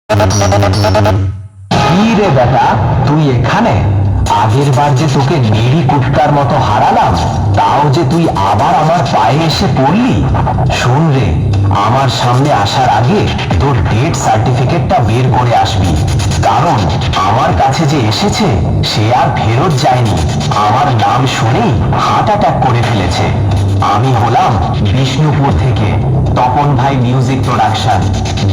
কি রে বেটা, তুই এখানে? আগের বার যে তোকে নিরি কুত্তার মতো হারালাম, তাও যে তুই আবার আমার পায়ে এসে পড়লি। শোন রে, আমার সামনে আসার আগে তোর ডেথ সার্টিফিকেটটা বের করে আসবি, কারণ আমার কাছে যে এসেছে সে আর ফেরত যায়নি। আমার নাম শুনেই হার্ট অ্যাটাক করে ফেলেছে। আমি হলাম বিষ্ণুপুর থেকে তপন ভাই মিউজিক প্রোডাকশন।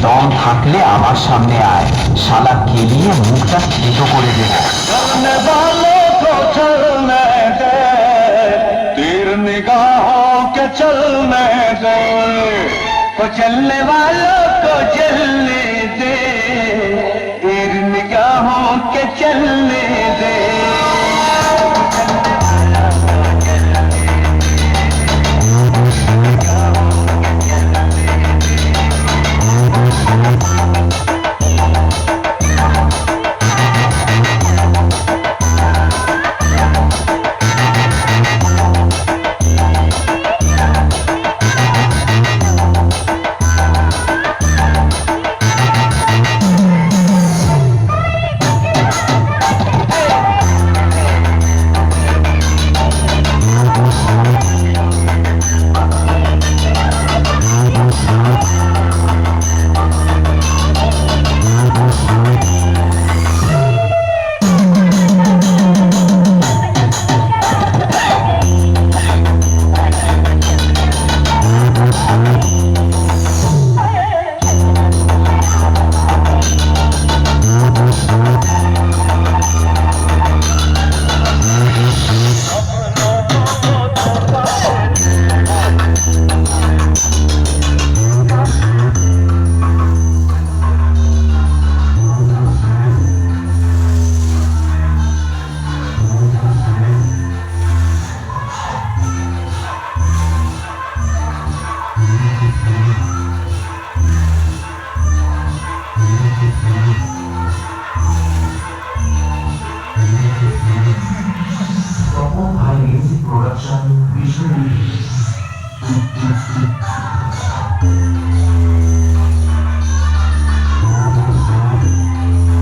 দম থাকলে আমার সামনে আয়, শালা কেলিয়ে মুখটা থেতো করে দেব। चलने वालों को चलने दे, तीर निगाहों के चलने दे, को चलने वालों को चलने दे, तीर निगाहों के चलने दे। তপন ভাই মিউজিক প্রোডাকশন, বিষ্ণুপুর।